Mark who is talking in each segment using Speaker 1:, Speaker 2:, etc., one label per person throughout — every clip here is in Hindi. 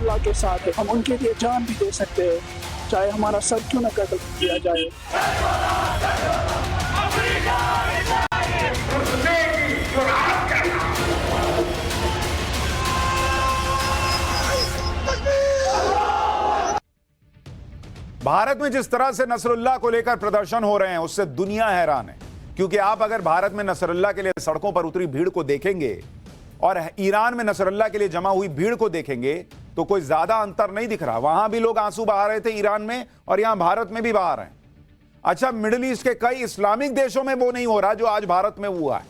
Speaker 1: हिजबुल्लाह के साथ है, हम उनके लिए जान भी दे सकते हैं, चाहे हमारा सर क्यों न कट दिया जाए।
Speaker 2: भारत में जिस तरह से नसरुल्लाह को लेकर प्रदर्शन हो रहे हैं उससे दुनिया हैरान है, क्योंकि आप अगर भारत में नसरुल्लाह के लिए सड़कों पर उतरी भीड़ को देखेंगे और ईरान में नसरुल्लाह के लिए जमा हुई भीड़ को देखेंगे तो कोई ज्यादा अंतर नहीं दिख रहा। वहां भी लोग आंसू बहा रहे थे ईरान में और यहां भारत में भी बहा रहे हैं। अच्छा, मिडिल ईस्ट के कई इस्लामिक देशों में वो नहीं हो रहा जो आज भारत में हुआ है।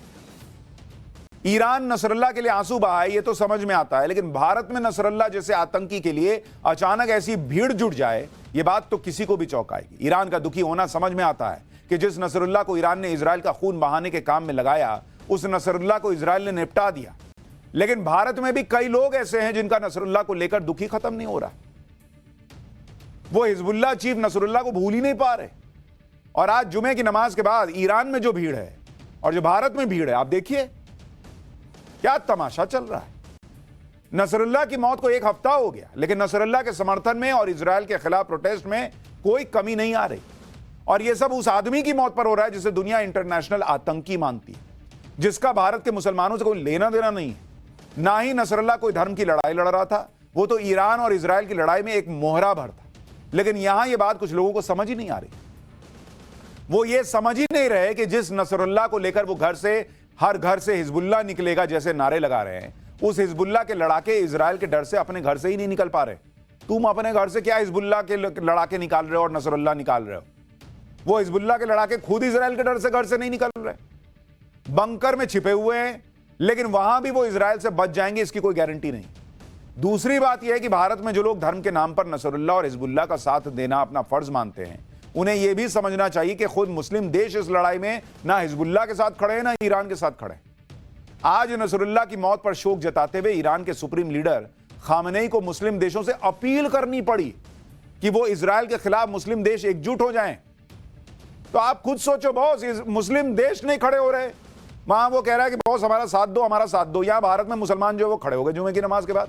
Speaker 2: ईरान नसरुल्लाह के लिए आंसू बहा है, ये तो समझ में आता है, लेकिन भारत में नसरुल्लाह जैसे आतंकी के लिए अचानक ऐसी भीड़ जुट जाए, ये बात तो किसी को भी चौंकाएगी। ईरान का दुखी होना समझ में आता है कि जिस नसरुल्लाह को ईरान ने इजराइल का खून बहाने के काम में लगाया, उस नसरुल्लाह को इजराइल ने निपटा दिया। लेकिन भारत में भी कई लोग ऐसे हैं जिनका नसरुल्लाह को लेकर दुखी खत्म नहीं हो रहा। वो हिजबुल्लाह चीफ नसरुल्लाह को भूल ही नहीं पा रहे। और आज जुमे की नमाज के बाद ईरान में जो भीड़ है और जो भारत में भीड़ है, आप देखिए क्या तमाशा चल रहा है। नसरुल्लाह की मौत को 1 हफ्ता हो गया, लेकिन नसरुल्लाह के समर्थन में और इजराइल के खिलाफ प्रोटेस्ट में कोई कमी नहीं आ रही। और यह सब उस आदमी की मौत पर हो रहा है जिसे दुनिया इंटरनेशनल आतंकी मानती है, जिसका भारत के मुसलमानों से कोई लेना देना नहीं है। ना ही नसरुल्लाह कोई धर्म की लड़ाई लड़ रहा था, वो तो ईरान और इजराइल की लड़ाई में एक मोहरा भर था। लेकिन यहां यह बात कुछ लोगों को समझ ही नहीं आ रही। वो ये समझ ही नहीं रहे कि जिस नसरुल्लाह को लेकर वो हर घर से हिजबुल्लाह निकलेगा जैसे नारे लगा रहे हैं, उस हिजबुल्लाह के लड़ाके इजराइल के डर से अपने घर से ही नहीं निकल पा रहे। तुम अपने घर से क्या हिजबुल्लाह के लड़ाके निकाल रहे हो और नसरुल्लाह निकाल रहे हो? वो हिजबुल्लाह के लड़ाके खुद इजराइल के डर से घर से नहीं निकल रहे, बंकर में छिपे हुए हैं, लेकिन वहां भी वो इजराइल से बच जाएंगे इसकी कोई गारंटी नहीं। दूसरी बात यह है कि भारत में जो लोग धर्म के नाम पर नसरुल्लाह और हिजबुल्लाह का साथ देना अपना फर्ज मानते हैं, उन्हें यह भी समझना चाहिए कि खुद मुस्लिम देश इस लड़ाई में ना हिजबुल्लाह के साथ खड़े हैं ना ईरान के साथ खड़े हैं। आज नसरुल्लाह की मौत पर शोक जताते हुए ईरान के सुप्रीम लीडर खामनेई को मुस्लिम देशों से अपील करनी पड़ी कि वो इजराइल के खिलाफ मुस्लिम देश एकजुट हो जाएं। तो आप खुद सोचो बॉस, मुस्लिम देश नहीं खड़े हो रहे, वहां वो कह रहा है कि बॉस हमारा साथ दो, हमारा साथ दो। यहां भारत में मुसलमान जो है वो खड़े हो गए जुमे की नमाज के बाद।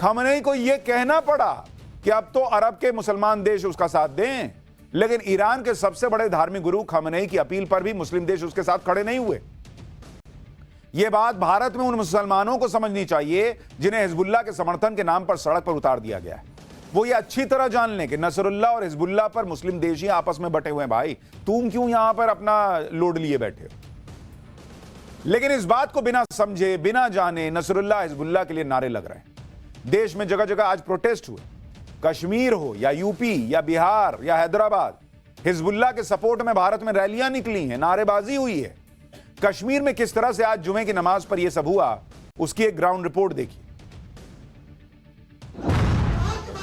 Speaker 2: खामनेई को यह कहना पड़ा कि अब तो अरब के मुसलमान देश उसका साथ दें, लेकिन ईरान के सबसे बड़े धार्मिक गुरु खामनेई की अपील पर भी मुस्लिम देश उसके साथ खड़े नहीं हुए। यह बात भारत में उन मुसलमानों को समझनी चाहिए जिन्हें हिजबुल्लाह के समर्थन के नाम पर सड़क पर उतार दिया गया है। वो ये अच्छी तरह जान लें कि नसरुल्लाह और हिजबुल्लाह पर मुस्लिम देश ही आपस में बटे हुए हैं। भाई तुम क्यों यहां पर अपना लोड लिए बैठे हो? लेकिन इस बात को बिना समझे बिना जाने नसरुल्लाह हिजबुल्लाह के लिए नारे लग रहे हैं। देश में जगह जगह आज प्रोटेस्ट हुए, कश्मीर हो या यूपी या बिहार या हैदराबाद, हिजबुल्लाह के सपोर्ट में भारत में रैलियां निकली हैं, नारेबाजी हुई है। कश्मीर में किस तरह से आज जुमे की नमाज पर यह सब हुआ, उसकी एक ग्राउंड रिपोर्ट देखिए।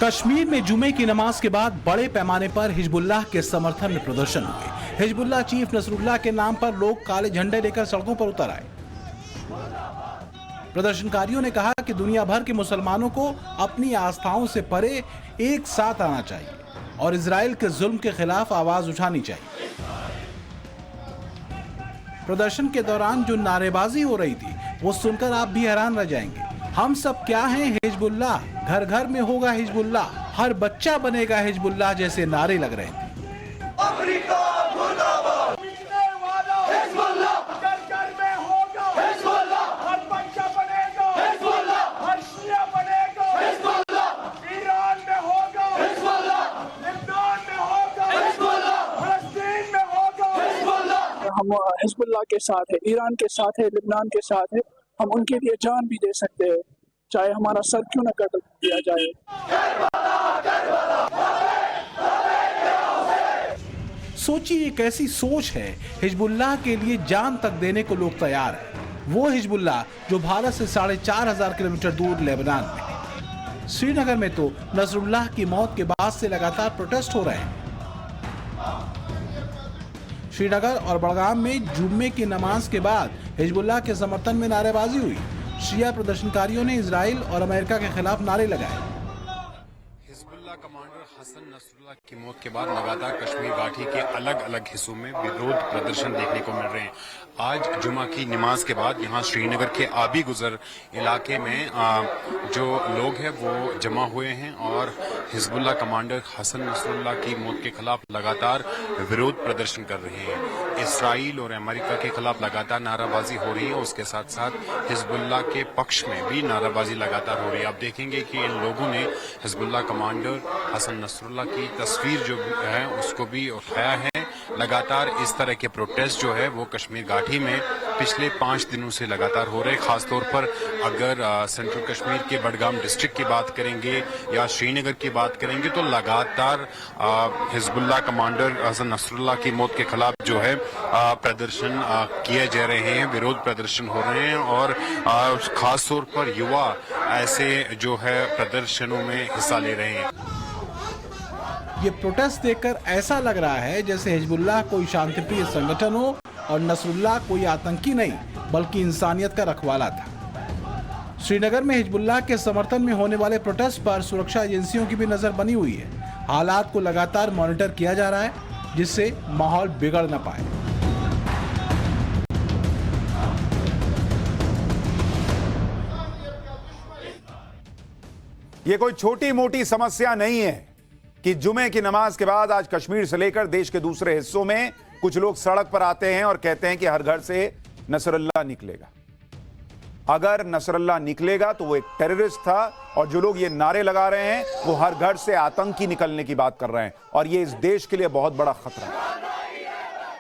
Speaker 3: कश्मीर में जुमे की नमाज के बाद बड़े पैमाने पर हिजबुल्लाह के समर्थन में प्रदर्शन हुए। हिजबुल्लाह चीफ नसरुल्लाह के नाम पर लोग काले झंडे लेकर सड़कों पर उतर आए। प्रदर्शनकारियों ने कहा कि दुनिया भर के मुसलमानों को अपनी आस्थाओं से परे एक साथ आना चाहिए और इजराइल के जुल्म के खिलाफ आवाज उठानी चाहिए। प्रदर्शन के दौरान जो नारेबाजी हो रही थी वो सुनकर आप भी हैरान रह जाएंगे। हम सब क्या हैं हिजबुल्लाह, घर घर में होगा हिजबुल्लाह, हर बच्चा बनेगा हिजबुल्लाह जैसे नारे लग रहे थे।
Speaker 1: हम हिजबुल्लाह के साथ है, ईरान के साथ है, लिबनान के साथ है, हम उनके लिए जान भी दे सकते हैं, चाहे हमारा सर क्यों न कट दिया जाए।
Speaker 3: सोचिए एक ऐसी सोच है, हिजबुल्लाह के लिए जान तक देने को लोग तैयार हैं। वो हिजबुल्लाह जो भारत से 4,500 किलोमीटर दूर लेबनान में है। श्रीनगर में तो नसरुल्लाह की मौत के बाद से लगातार प्रोटेस्ट हो रहे हैं। श्रीनगर और बड़गाम में जुम्मे की नमाज के बाद हिजबुल्लाह के समर्थन में नारेबाजी हुई। शिया प्रदर्शनकारियों ने इजराइल और अमेरिका के खिलाफ नारे लगाए।
Speaker 4: हिजबुल्लाह कमांडर हसन नसरुल्लाह की मौत के बाद लगातार कश्मीर घाटी के अलग अलग हिस्सों में विरोध प्रदर्शन देखने को मिल रहे हैं। आज जुमा की नमाज के बाद यहाँ श्रीनगर के आबी गुजर इलाके में जो लोग हैं वो जमा हुए हैं और हिजबुल्लाह कमांडर हसन नसरुल्लाह की मौत के खिलाफ लगातार विरोध प्रदर्शन कर रहे हैं। इसराइल और अमेरिका के खिलाफ लगातार नाराबाजी हो रही है, उसके साथ साथ हिजबुल्लाह के पक्ष में भी नाराबाजी लगातार हो रही है। आप देखेंगे कि इन लोगों ने हिजबुल्लाह कमांडर हसन नसरुल्लाह की तस्वीर जो है उसको भी उठाया है। लगातार इस तरह के प्रोटेस्ट जो है वो कश्मीर घाटी में पिछले 5 दिनों से लगातार हो रहे हैं। खासतौर पर अगर सेंट्रल कश्मीर के बडगाम डिस्ट्रिक्ट की बात करेंगे या श्रीनगर की बात करेंगे तो लगातार हिजबुल्लाह कमांडर हसन नसरुल्लाह की मौत के खिलाफ जो है प्रदर्शन किए जा रहे हैं, विरोध प्रदर्शन हो रहे हैं और खासतौर पर युवा ऐसे जो है प्रदर्शनों में हिस्सा ले रहे हैं।
Speaker 3: ये प्रोटेस्ट देखकर ऐसा लग रहा है जैसे हिजबुल्लाह कोई शांतिप्रिय संगठन हो और नसरुल्लाह कोई आतंकी नहीं बल्कि इंसानियत का रखवाला था। श्रीनगर में हिजबुल्लाह के समर्थन में होने वाले प्रोटेस्ट पर सुरक्षा एजेंसियों की भी नजर बनी हुई है। हालात को लगातार मॉनिटर किया जा रहा है जिससे माहौल बिगड़ न पाए।
Speaker 2: यह कोई छोटी मोटी समस्या नहीं है कि जुमे की नमाज के बाद आज कश्मीर से लेकर देश के दूसरे हिस्सों में कुछ लोग सड़क पर आते हैं और कहते हैं कि हर घर से नसरुल्लाह निकलेगा। अगर नसरुल्लाह निकलेगा तो वो एक टेररिस्ट था और जो लोग ये नारे लगा रहे हैं वो हर घर से आतंकी निकलने की बात कर रहे हैं और ये इस देश के लिए बहुत बड़ा खतरा है।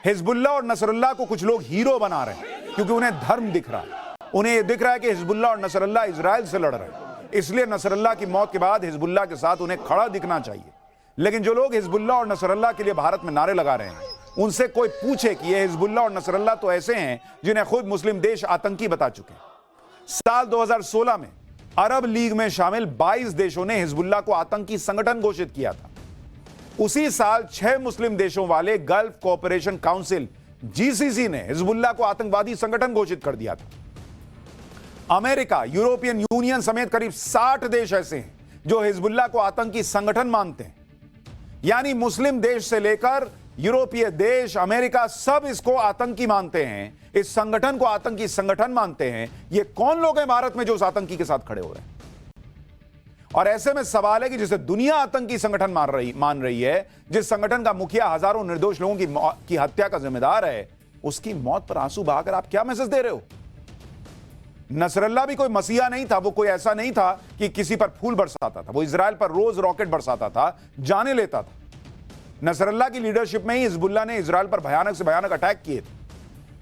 Speaker 2: हिजबुल्लाह और नसरुल्लाह को कुछ लोग हीरो बना रहे हैं क्योंकि उन्हें धर्म दिख रहा है। उन्हें यह दिख रहा है कि हिजबुल्लाह और नसरुल्लाह इजराइल से लड़ रहे हैं, इसलिए नसरुल्लाह की मौत के बाद हिजबुल्लाह के साथ उन्हें खड़ा दिखना चाहिए। लेकिन जो लोग हिजबुल्लाह और नसरुल्लाह के लिए भारत में नारे लगा रहे हैं उनसे कोई पूछे कि ये हिजबुल्लाह और नसरुल्लाह तो ऐसे हैं जिन्हें खुद मुस्लिम देश आतंकी बता चुके हैं। साल 2016 में अरब लीग में शामिल 22 देशों ने हिजबुल्लाह को आतंकी संगठन घोषित किया था। उसी साल 6 मुस्लिम देशों वाले गल्फ कोऑपरेशन काउंसिल जीसीसी ने हिजबुल्लाह को आतंकवादी संगठन घोषित कर दिया था। अमेरिका, यूरोपियन यूनियन समेत करीब 60 देश ऐसे हैं जो हिजबुल्लाह को आतंकी संगठन मानते हैं। यानी मुस्लिम देश से लेकर यूरोपीय देश, अमेरिका, सब इसको आतंकी मानते हैं, इस संगठन को आतंकी संगठन मानते हैं। ये कौन लोग हैं भारत में जो उस आतंकी के साथ खड़े हो रहे हैं? और ऐसे में सवाल है कि जिसे दुनिया आतंकी संगठन मान रही है, जिस संगठन का मुखिया हजारों निर्दोष लोगों की हत्या का जिम्मेदार है, उसकी मौत पर आंसू बहाकर आप क्या मैसेज दे रहे हो? नसरुल्लाह भी कोई मसीहा नहीं था, वो कोई ऐसा नहीं था कि किसी पर फूल बरसाता था। वो इजराइल पर रोज रॉकेट बरसाता था, जाने लेता था। नसरुल्लाह की लीडरशिप में ही हिजबुल्लाह ने इजराइल पर भयानक से भयानक अटैक किए थे।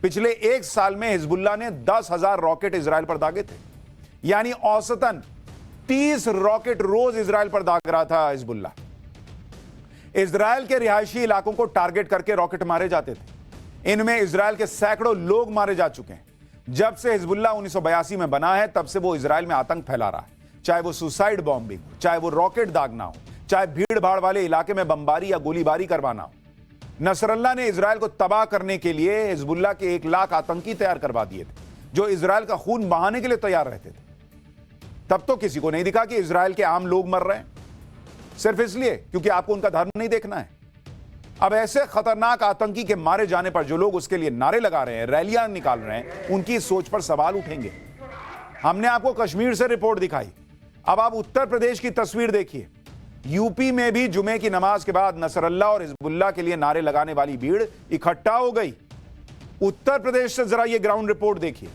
Speaker 2: पिछले 1 साल में हिजबुल्लाह ने 10,000 रॉकेट इजराइल पर दागे थे। यानी औसतन 30 रॉकेट रोज इजराइल पर दाग रहा था हिजबुल्लाह। इजराइल के रिहायशी इलाकों को टारगेट करके रॉकेट मारे जाते थे। इनमें इजराइल के सैकड़ों लोग मारे जा चुके हैं। जब से हिजबुल्लाह 1982 में बना है तब से वो इजराइल में आतंक फैला रहा है, चाहे वो सुसाइड बॉम्बिंग, चाहे वो रॉकेट दागना हो, चाहे भीड़ भाड़ वाले इलाके में बमबारी या गोलीबारी करवाना हो। नसरुल्लाह ने इजराइल को तबाह करने के लिए हिजबुल्लाह के 1 लाख आतंकी तैयार करवा दिए थे जो इजराइल का खून बहाने के लिए तैयार रहते थे। तब तो किसी को नहीं दिखा कि इजराइल के आम लोग मर रहे हैं, सिर्फ इसलिए क्योंकि आपको उनका धर्म नहीं देखना है। अब ऐसे खतरनाक आतंकी के मारे जाने पर जो लोग उसके लिए नारे लगा रहे हैं, रैलियां निकाल रहे हैं, उनकी सोच पर सवाल उठेंगे। हमने आपको कश्मीर से रिपोर्ट दिखाई, अब आप उत्तर प्रदेश की तस्वीर देखिए। यूपी में भी जुमे की नमाज के बाद नसरुल्लाह और हिजबुल्लाह के लिए नारे लगाने वाली भीड़ इकट्ठा हो गई। उत्तर प्रदेश से जरा ये ग्राउंड रिपोर्ट देखिए।